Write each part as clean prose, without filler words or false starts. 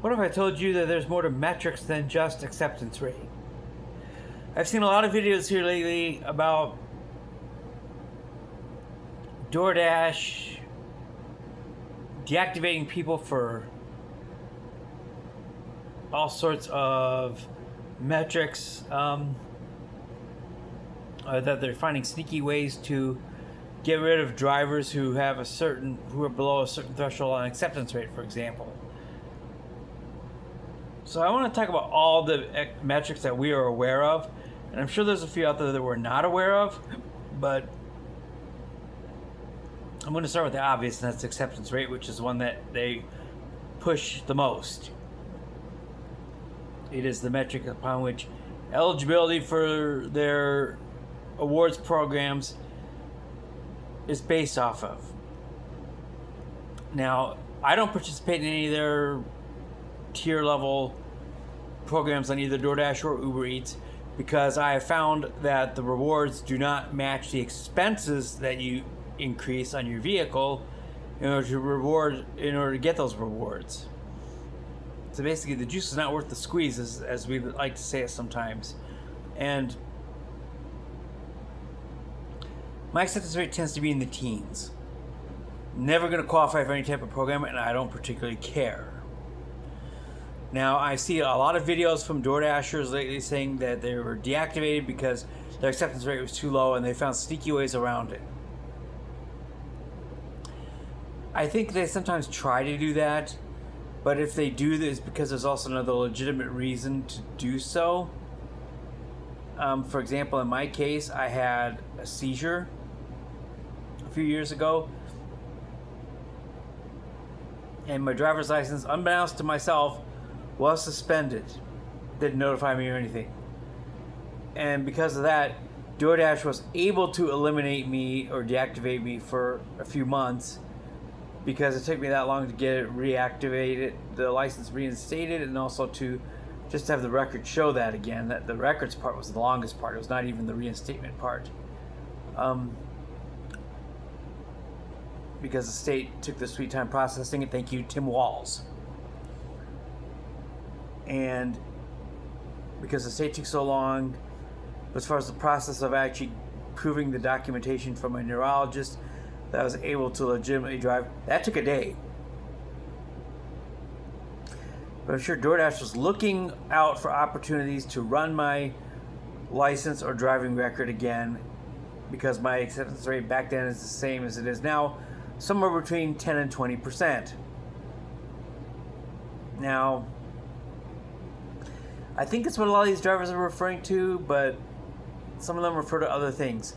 What if I told you that there's more to metrics than just acceptance rate? I've seen a lot of videos here lately about DoorDash deactivating people for all sorts of metrics, that they're finding sneaky ways to get rid of drivers who are below a certain threshold on acceptance rate, for example. So I want to talk about all the metrics that we are aware of, and I'm sure there's a few out there that we're not aware of, but I'm going to start with the obvious, and that's acceptance rate, which is one that they push the most. It is the metric upon which eligibility for their awards programs is based off of. Now, I don't participate in any of their tier level programs on either DoorDash or Uber Eats because I have found that the rewards do not match the expenses that you increase on your vehicle in order to get those rewards. So basically, the juice is not worth the squeeze, as we like to say it sometimes. And my acceptance rate tends to be in the teens. Never going to qualify for any type of program, and I don't particularly care. Now, I see a lot of videos from DoorDashers lately saying that they were deactivated because their acceptance rate was too low and they found sneaky ways around it. I think they sometimes try to do that, but if they do this, because there's also another legitimate reason to do so. For example, in my case, I had a seizure a few years ago, and my driver's license, unbeknownst to myself, was suspended. Didn't notify me or anything. And because of that, DoorDash was able to eliminate me or deactivate me for a few months because it took me that long to get it reactivated, the license reinstated, and also to just have the record show that again. That the records part was the longest part. It was not even the reinstatement part. Because the state took the sweet time processing it. Thank you, Tim Walz. And because the state took so long, as far as the process of actually proving the documentation from a neurologist that I was able to legitimately drive, that took a day. But I'm sure DoorDash was looking out for opportunities to run my license or driving record again, because my acceptance rate back then is the same as it is now, somewhere between 10 and 20%. Now, I think it's what a lot of these drivers are referring to, but some of them refer to other things.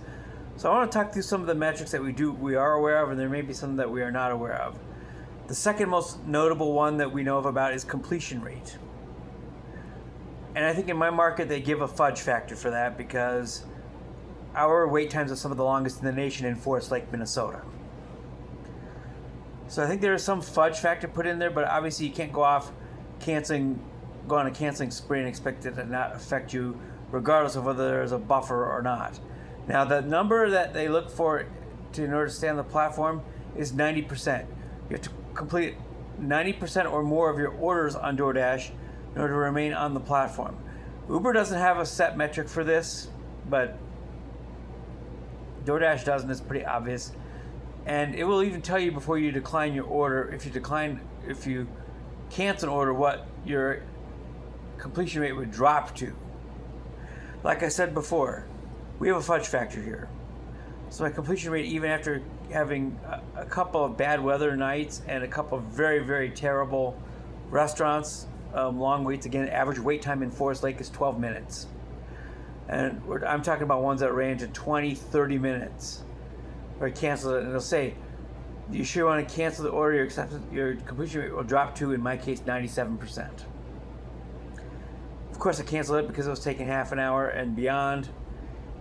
So I want to talk through some of the metrics that we are aware of, and there may be some that we are not aware of. The second most notable one that we know of about is completion rate. And I think in my market they give a fudge factor for that because our wait times are some of the longest in the nation in Forest Lake, Minnesota. So I think there is some fudge factor put in there, but obviously you can't go on a canceling spree and expect it to not affect you regardless of whether there's a buffer or not. Now, the number that they look for in order to stay on the platform is 90%. You have to complete 90% or more of your orders on DoorDash in order to remain on the platform. Uber doesn't have a set metric for this, but DoorDash does, and it's pretty obvious. And it will even tell you before you decline your order, if you cancel an order, what your completion rate would drop to. Like I said before, we have a fudge factor here. So my completion rate, even after having a couple of bad weather nights and a couple of very, very terrible restaurants, long waits, again, average wait time in Forest Lake is 12 minutes. And I'm talking about ones that ran to 20, 30 minutes. Or cancel it, and it'll say, you sure want to cancel the order, your completion rate will drop to, in my case, 97%. Of course, I canceled it because it was taking half an hour and beyond,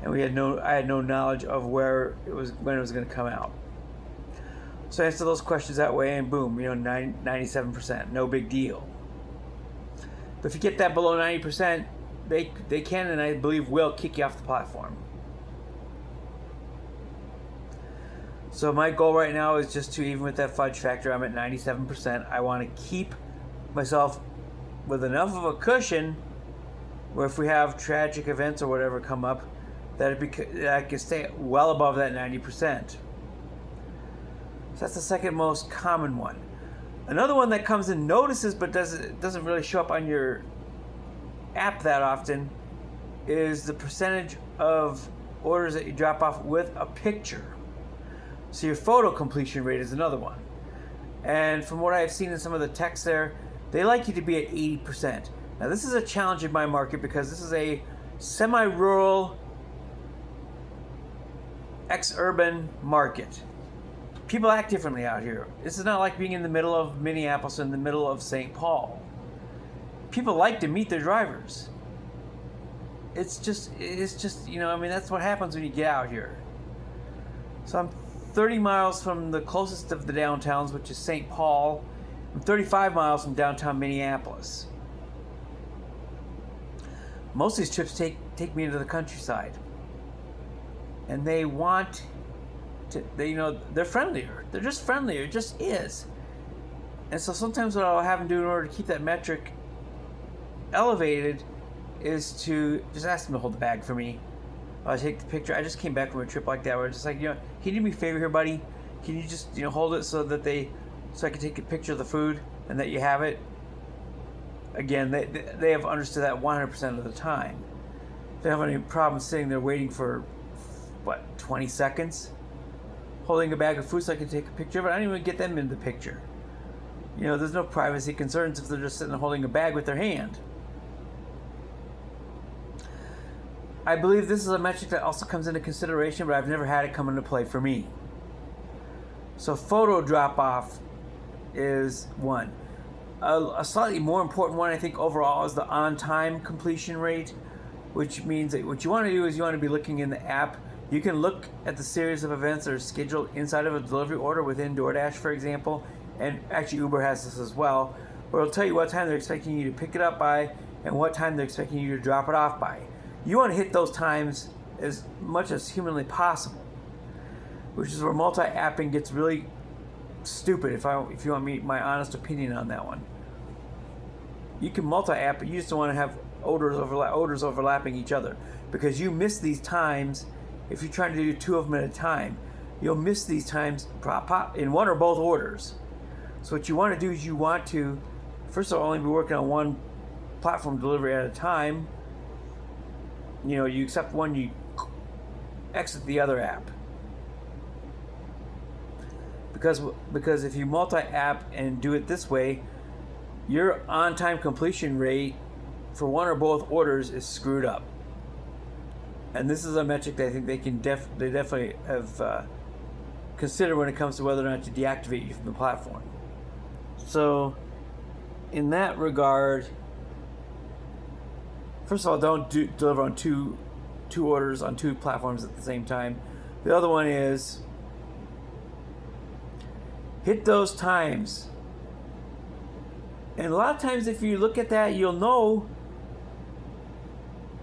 and I had no knowledge of when it was going to come out. So I answer those questions that way, and boom, 97%, no big deal. But if you get that below 90%, they can, and I believe will, kick you off the platform. So my goal right now is just to, even with that fudge factor, I'm at 97%. I want to keep myself with enough of a cushion where if we have tragic events or whatever come up, that it can stay well above that 90%. So that's the second most common one. Another one that comes in notices but doesn't really show up on your app that often is the percentage of orders that you drop off with a picture. So your photo completion rate is another one. And from what I've seen in some of the text there, they like you to be at 80%. Now this is a challenge in my market because this is a semi-rural, ex-urban market. People act differently out here. This is not like being in the middle of Minneapolis or in the middle of St. Paul. People like to meet their drivers. It's just, that's what happens when you get out here. So I'm 30 miles from the closest of the downtowns, which is St. Paul. I'm 35 miles from downtown Minneapolis. Most of these trips take me into the countryside. And they want to, they're friendlier. They're just friendlier. It just is. And so sometimes what I'll have them do in order to keep that metric elevated is to just ask them to hold the bag for me. I'll take the picture. I just came back from a trip like that where it's just like, can you do me a favor here, buddy? Can you just, hold it so I can take a picture of the food and that you have it? Again, they have understood that 100% of the time. They don't have any problem sitting there waiting for, 20 seconds? Holding a bag of food so I can take a picture of it. I don't even get them in the picture. There's no privacy concerns if they're just sitting there holding a bag with their hand. I believe this is a metric that also comes into consideration, but I've never had it come into play for me. So photo drop-off is one. A slightly more important one, I think, overall is the on-time completion rate, which means that what you want to do is you want to be looking in the app. You can look at the series of events that are scheduled inside of a delivery order within DoorDash, for example, and actually Uber has this as well, where it'll tell you what time they're expecting you to pick it up by and what time they're expecting you to drop it off by. You want to hit those times as much as humanly possible, which is where multi-apping gets really stupid, if you want my honest opinion on that one. You can multi-app, but you just don't want to have odors overlapping each other, because you miss these times if you're trying to do two of them at a time. You'll miss these times in one or both orders. So what you want to do is you want to, first of all, only be working on one platform delivery at a time. You accept one, you exit the other app. Because if you multi-app and do it this way, your on-time completion rate for one or both orders is screwed up. And this is a metric that I think they definitely have considered when it comes to whether or not to deactivate you from the platform. So, in that regard, first of all, don't deliver on two orders on two platforms at the same time. The other one is hit those times. And a lot of times if you look at that, you'll know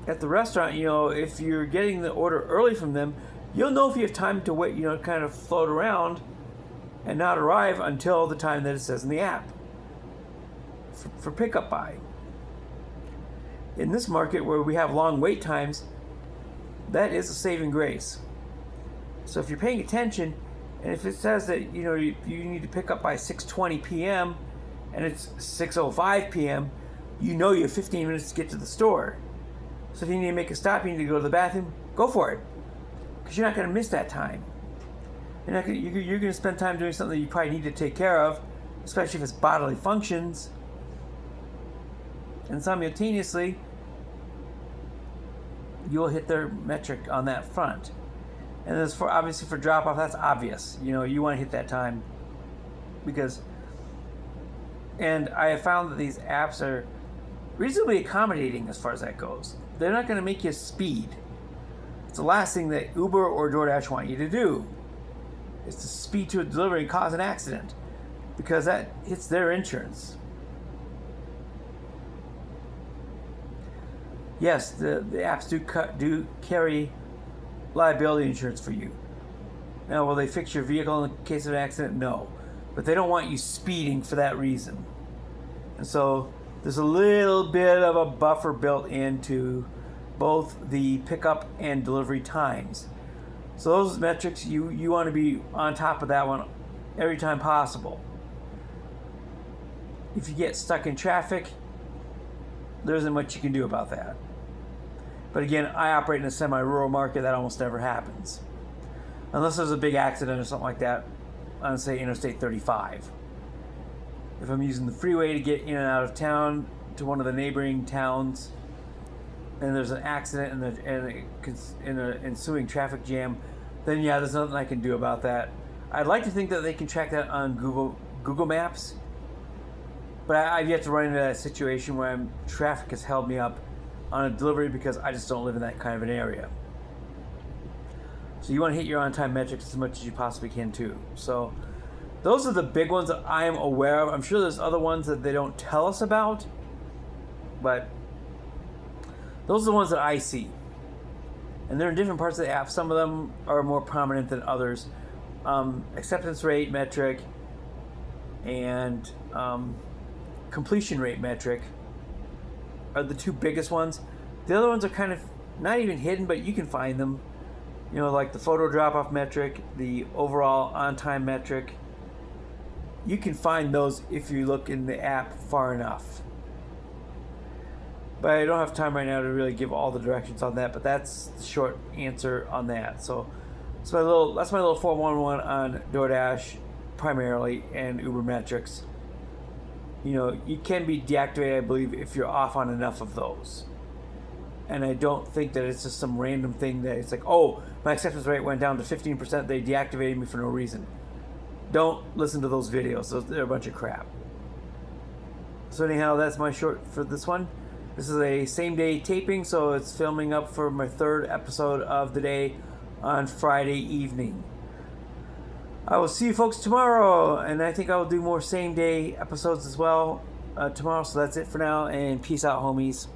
at the restaurant, if you're getting the order early from them, you'll know if you have time to wait, kind of float around and not arrive until the time that it says in the app for pickup by. In this market where we have long wait times, that is a saving grace. So if you're paying attention, and if it says that you need to pick up by 6:20 p.m. and it's 6:05 p.m., you have 15 minutes to get to the store. So if you need to make a stop, you need to go to the bathroom, go for it, because you're not going to miss that time. You're going to spend time doing something that you probably need to take care of, especially if it's bodily functions. And simultaneously, you'll hit their metric on that front. And as for obviously for drop off, that's obvious. You want to hit that time and I have found that these apps are reasonably accommodating as far as that goes. They're not going to make you speed. It's the last thing that Uber or DoorDash want you to do, is to speed to a delivery and cause an accident, because that hits their insurance. Yes, the apps do carry liability insurance for you. Now, will they fix your vehicle in case of an accident? No. But they don't want you speeding for that reason. And so there's a little bit of a buffer built into both the pickup and delivery times. So those metrics, you want to be on top of that one every time possible. If you get stuck in traffic, there isn't much you can do about that. But again, I operate in a semi-rural market. That almost never happens. Unless there's a big accident or something like that on, say, Interstate 35. If I'm using the freeway to get in and out of town to one of the neighboring towns, and there's an accident and an ensuing traffic jam, then yeah, there's nothing I can do about that. I'd like to think that they can track that on Google Maps, but I've yet to run into that situation where traffic has held me up on a delivery because I just don't live in that kind of an area. So you want to hit your on-time metrics as much as you possibly can too. So those are the big ones that I am aware of. I'm sure there's other ones that they don't tell us about, but those are the ones that I see. And they're in different parts of the app. Some of them are more prominent than others. Acceptance rate metric and completion rate metric are the two biggest ones. The other ones are kind of not even hidden, but you can find them. You know, like the photo drop-off metric, the overall on-time metric. You can find those if you look in the app far enough. But I don't have time right now to really give all the directions on that, but that's the short answer on that. So that's my little 411 on DoorDash primarily and Uber metrics. You know, you can be deactivated, I believe, if you're off on enough of those. And I don't think that it's just some random thing that it's like, oh, my acceptance rate went down to 15%, they deactivated me for no reason. Don't listen to those videos. They're a bunch of crap. So anyhow, that's my short for this one. This is a same-day taping, so it's filming up for my third episode of the day on Friday evening. I will see you folks tomorrow, and I think I will do more same-day episodes as well tomorrow. So that's it for now, and peace out, homies.